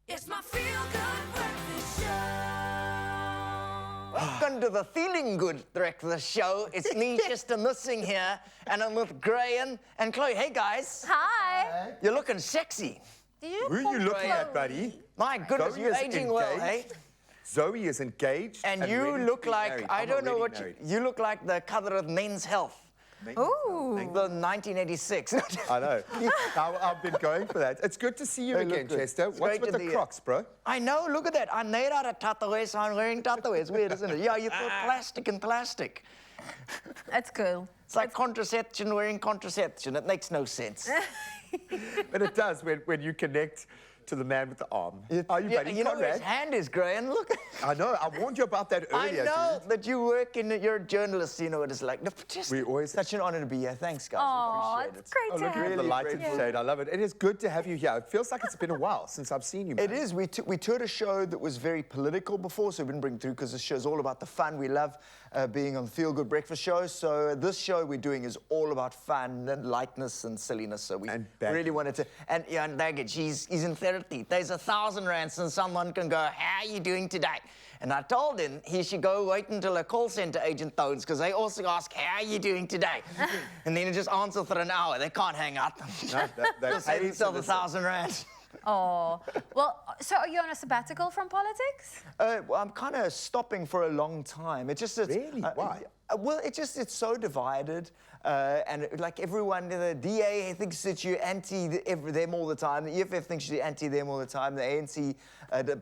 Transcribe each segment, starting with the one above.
It's my feel-good breakfast show. Welcome to the Feeling Good Breakfast Show. It's me, Chester Missing here, and I'm with Graham and Chloe. Hey, guys. Hi. You're looking sexy. Who are you looking at, buddy? My goodness, Zoe you're is aging well, hey? engaged. Zoe is engaged. And you ready to look be like, married. I I'm don't know already what married. you look like the cover of Men's Health. Ooh. The 1986. I know. I've been going for that. It's good to see you They look again, good. Chester. It's What's great with to the be Crocs, bro? I know, look at that. I'm made out of tataways, so I'm wearing tataways. Weird, isn't it? Yeah, you put plastic in plastic. That's cool. It's like contraception wearing contraception. It makes no sense. But it does when you connect to the man with the arm. Are you, buddy? You know where his Conrad? hand is, Graham. Look. I know. I warned you about that I earlier, know dude. that you work in, you're a journalist, you know what it's like. No, just We always- such an honor to be here. Thanks, guys. Oh, We appreciate it's it. great Oh, to look have at you. the light and grateful. shade. I love it. It is good to have you here. It feels like it's been a while since I've seen you, man. It is. We toured a show that was very political before, so we didn't bring it through because this show's all about the fun. We love being on the Feel Good Breakfast Show. So this show we're doing is all about fun and lightness and silliness. So we And really baggage. wanted to. And yeah, and baggage. He's in therapy. There's 1,000 rands, and someone can go, "How are you doing today?" And I told him he should go wait until a call center agent phones because they also ask, "How are you doing today?" And then he just answer for an hour. They can't hang up. No, they Just save pay himself for 1,000 rands. Oh, well, so are you on a sabbatical from politics? Well, I'm kind of stopping for a long time. It just Really? Why? Well, it's so divided, like everyone, the DA thinks that you're anti them all the time. The EFF thinks you're anti them all the time. The ANC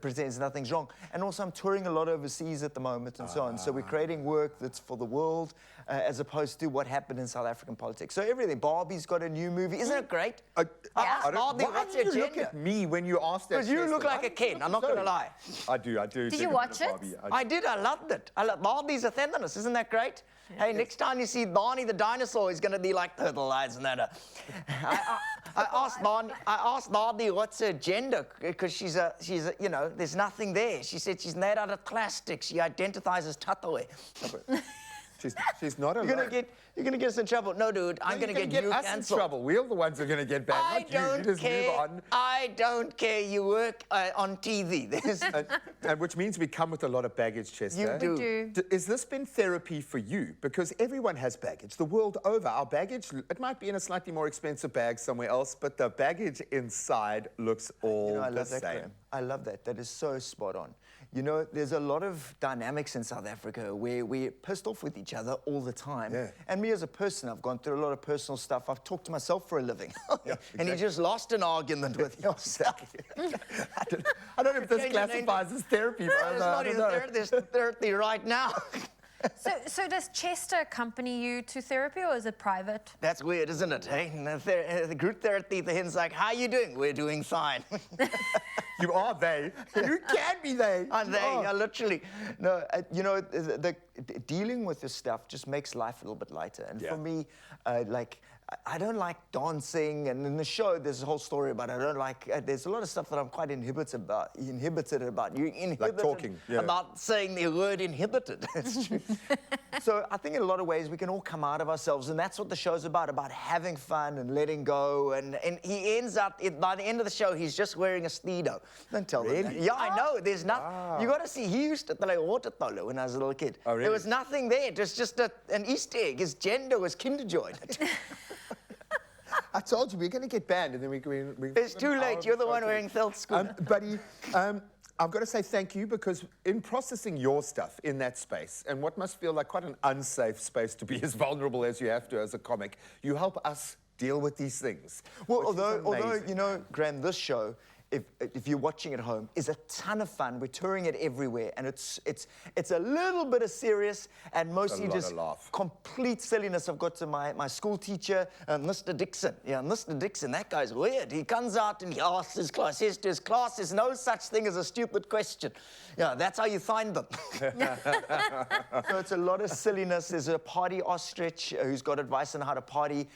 pretends nothing's wrong. And also, I'm touring a lot overseas at the moment and so on. So we're creating work that's for the world, as opposed to what happened in South African politics. So everything. Barbie's got a new movie. Isn't it great? I asked Barbie, Why what's do your you look agenda? at me when you ask that? Because you Chester? look like Why a do you Ken. look I'm not so- going to lie. I do. Did you watch it? I did. I loved it. Barbie's a feminist. Isn't that great? Hey, next time you see Barney the dinosaur, he's going to be like turtle eyes and that. I asked Barbie what's her gender because she's a, you know, there's nothing there. She said she's made out of plastic. She identifies as Tatawe. She's not alone. You're gonna get us in trouble. No, dude, I'm gonna get you us cancelled. in trouble. We're the ones who are going to get banned, I not you. You don't just care. move on. I don't care. You work on TV. And which means we come with a lot of baggage, Chester. You do. Do. Has this been therapy for you? Because everyone has baggage the world over. Our baggage, it might be in a slightly more expensive bag somewhere else, but the baggage inside looks all I the love that, same. Graham. I love that. That is so spot on. You know, there's a lot of dynamics in South Africa where we're pissed off with each other all the time. Yeah. And me as a person, I've gone through a lot of personal stuff. I've talked to myself for a living. Yeah, And you exactly. just lost an argument with yourself. I don't know if this Change your name. classifies as therapy, but There's I not don't even know. there's therapy right now. So does Chester accompany you to therapy or is it private? That's weird, isn't it? Hey? The group therapy, the hen's like, how you doing? We're doing fine. You are they. You can be they. I'm You there, are. yeah, literally. No, you know, dealing with this stuff just makes life a little bit lighter. And Yeah. for me, like, I don't like dancing, and in the show, there's a whole story about it. I don't like, there's a lot of stuff that I'm quite inhibited about. You're inhibited talking, yeah. about saying the word inhibited. It's true. So I think in a lot of ways, we can all come out of ourselves, and that's what the show's about having fun and letting go. And he ends up, by the end of the show, he's just wearing a Speedo. Don't tell them that. Really? Yeah, I know. There's nothing. Wow. You got to see, he used to play water polo when I was a little kid. Oh, really? There was nothing there. It was just an Easter egg. His gender was Kinderjoy. I told you, we're going to get banned, and then we It's too late. You're the one wearing felt school. Buddy, I've got to say thank you because in processing your stuff in that space, and what must feel like quite an unsafe space to be as vulnerable as you have to as a comic, you help us deal with these things. Well, which is although amazing. you know, Graham, this show, if you're watching at home, is a ton of fun. We're touring it everywhere, and it's a little bit of serious and mostly lot just of laugh. complete silliness. I've got to my school teacher, Mr. Dixon. Yeah, Mr. Dixon, that guy's weird. He comes out and he asks his class, says to his class, there's no such thing as a stupid question. Yeah, that's how you find them. So it's a lot of silliness. There's a party ostrich who's got advice on how to party.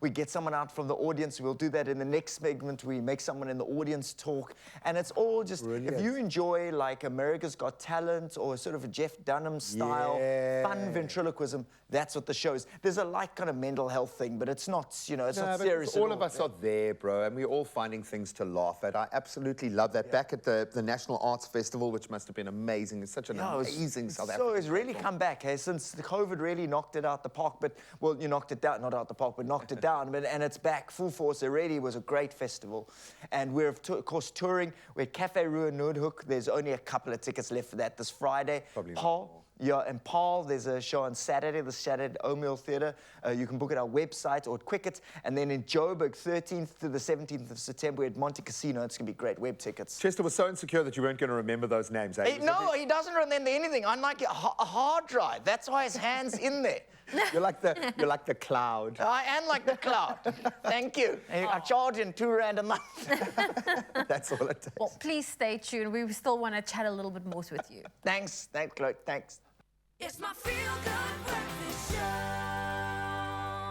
We get someone out from the audience. We'll do that in the next segment. We make someone in the audience audience talk, and it's all just, if you enjoy like America's Got Talent or sort of a Jeff Dunham style, fun ventriloquism, that's what the show is. There's a like kind of mental health thing, but it's not, you know, it's not serious at all of us are there, bro, and we're all finding things to laugh at. I absolutely love that. Back at the National Arts Festival, which must have been amazing. It's such an amazing South African. So it's really come back, hey, since the COVID really knocked it out the park, but, well, you knocked it down, not out the park, but knocked it down, and it's back full force. It really was a great festival. And we're, of course, touring. We're at Cafe Rue in Noordhoek. There's only a couple of tickets left for that this Friday. Probably not Paul, more. yeah, and Paul, there's a show on Saturday, the Saturday at O'Mill Theatre. You can book it at our website or at Quicket. And then in Joburg, 13th to the 17th of September, we're at Monte Casino. It's going to be great. Web tickets. Chester was so insecure that you weren't going to remember those names, eh? No, he doesn't remember anything. I'm like a hard drive. That's why his hand's in there. You're like the cloud. I am like the cloud. Thank you. I charge him R2 a month. That's all it takes. Well, please stay tuned. We still want to chat a little bit more with you. Thanks, Chloe. Thanks. It's my feel-good breakfast show.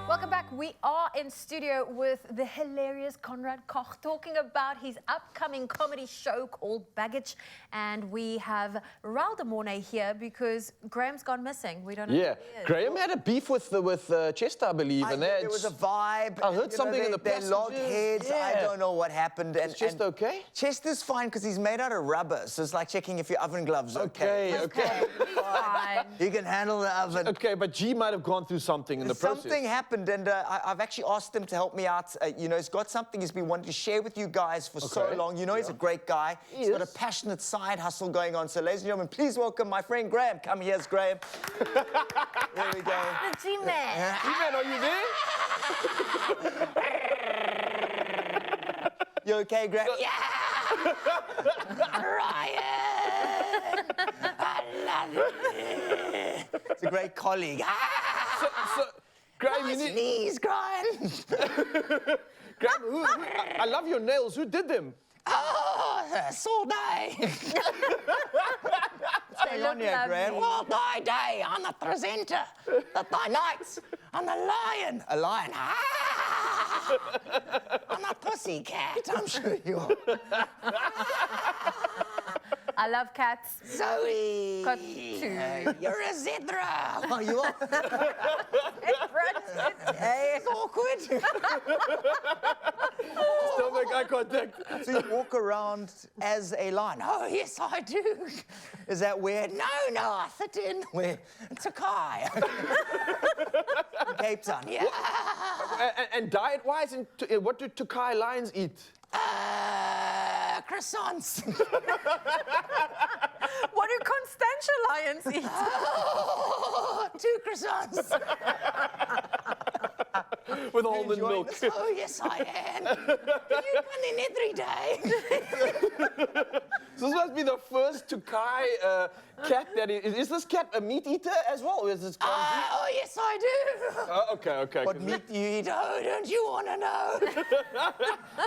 Welcome back. We are in studio with the hilarious Conrad Koch talking about his upcoming comedy show called Baggage. And we have Raul de Mornay here because Graham's gone missing. We don't know. Yeah, where he is. Graham had a beef with Chester, I believe, and There was a vibe. I heard something in the They locked passengers. heads. I Yeah. don't know what happened. Is Chester okay? Chester's fine because he's made out of rubber, so it's like checking if your oven gloves are okay. Okay. He's fine. He can handle the oven. Okay, but G might have gone through something in the process. Something happened, and I've actually asked him to help me out. You know, he's got something he's been wanting to share with you guys for so Okay. long. You know, he's a great guy. He's got a is. passionate side hustle going on. So, ladies and gentlemen, please welcome my friend Graham. Come, here's Graham. There we go. The G-Man. G-Man, are you there? You okay, Graham? Yeah! Ryan! I love you. It's a great colleague. So, Graham, Nice you need... knees, Graham. Graham, I love your nails. Who did them? Oh, all day. What's going on look here, Graham? lovely. All day. I'm the presenter. The nights. I'm the lion. A lion. I'm a pussycat. I'm sure you are. I love cats. Zoe. Got two. You're a zebra. Oh, you are? Hey, it's awkward. Still make eye contact. So you walk around as a lion? Oh, yes, I do. Is that weird? No, I fit in. Where? Tokai. Cape Town, yeah. And diet-wise, what do Tokai lions eat? Croissants. What do Constantia lions eat? Oh, 2 croissants. With almond Enjoying milk. this? Oh, yes, I am. Do you come in every day? This must be the first Tokai cat that is this cat a meat eater as well? Or is this Oh, yes, I do. okay. What meat do you eat? Oh, don't you want to know?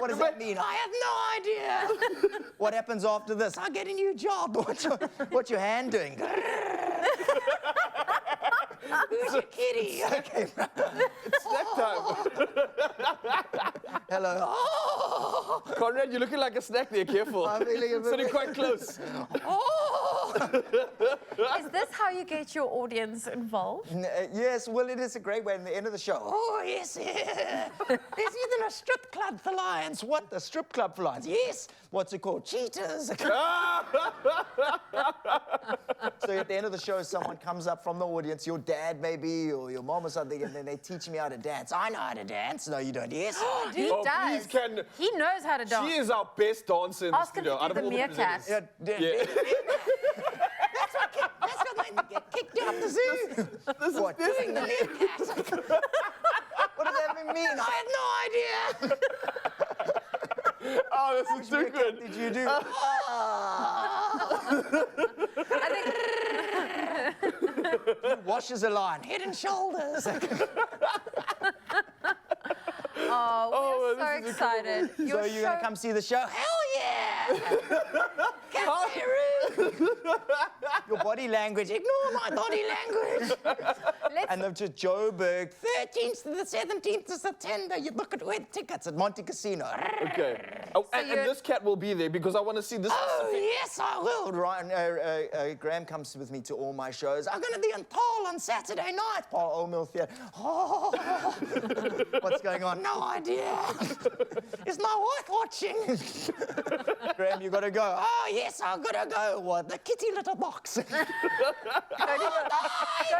What does that mean? I have no idea. What happens after this? I get a new job. What's your hand doing? Who's your kitty? Okay. It's snack time. Hello. Oh. Conrad, you're looking like a snack there. Careful. I'm feeling a bit Sitting quite close. Oh. Is this how you get your audience involved? Yes, well, it is a great way in the end of the show. Oh, yes, yeah. There's even a strip club for lions. What? A strip club for lions? Yes. What's it called? Cheetahs. So at the end of the show, someone comes up from the audience, your dad maybe, or your mom or something, and then they teach me how to dance. I know how to dance. No, you don't. Yes, I do. He Oh, does. please, He knows how to dance. She is our best dancer in the Ask him studio. to out do of the all meerkat. presenters. Yeah. That's what made me get kicked out of the zoo. What? Doing the meerkat. What does that even mean? I have no idea. Oh, this is too good. Did you do? He washes a lion, head and shoulders. Oh, we're this so is excited. So Your you're gonna show- come see the show? Hell yeah! Come see Ruth. your body language. Ignore my body language. And then to Joburg, 13th to the 17th of September. You look at where tickets at Monte Casino. Okay. Oh, and this cat will be there because I want to see this. Oh, yes, I will. Ryan, Graham comes with me to all my shows. I'm going to be in Paul on Saturday night, Paul Old Mill Theatre. Oh, what's going on? No idea. Is my wife watching? Graham, you got to go. Oh, yes, I've got to go. What? The kitty litter box. Go to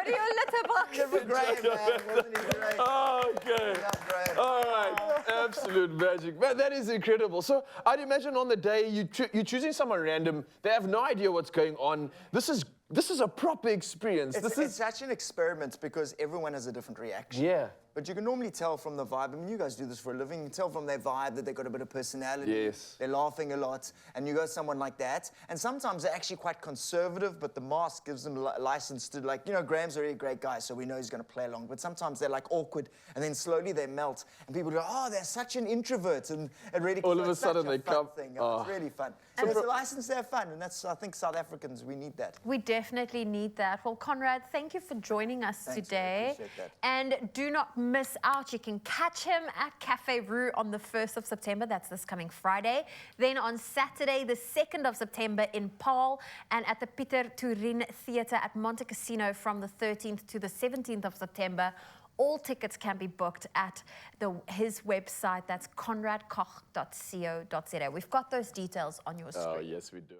your litter box. Graham, man. Wasn't he great? Oh, okay. Yeah, Graham. All right. Absolute magic. Man, that is incredible. So I'd imagine on the day you're choosing someone random. They have no idea what's going on. This is a proper experience. It's such an experiment because everyone has a different reaction. Yeah. But you can normally tell from the vibe. I mean, you guys do this for a living. You can tell from their vibe that they've got a bit of personality. Yes. They're laughing a lot. And you got someone like that. And sometimes they're actually quite conservative, but the mask gives them license to, like, you know, Graham's a really great guy, so we know he's going to play along. But sometimes they're, like, awkward, and then slowly they melt. And people go, oh, they're such an introvert. And it really All of a it's such sudden they fun come. thing. Oh. It's really fun. So it's a license to have fun. And that's, I think, South Africans, we need that. We definitely need that. Well, Conrad, thank you for joining us Thanks, I today. appreciate that. And do not miss out. You can catch him at Cafe Rue on the 1st of September. That's this coming Friday. Then on Saturday, the 2nd of September in Paul, and at the Pieter Toerien Theatre at Monte Casino from the 13th to the 17th of September. All tickets can be booked at his website. That's conradkoch.co.za. We've got those details on your screen. Oh, yes, we do.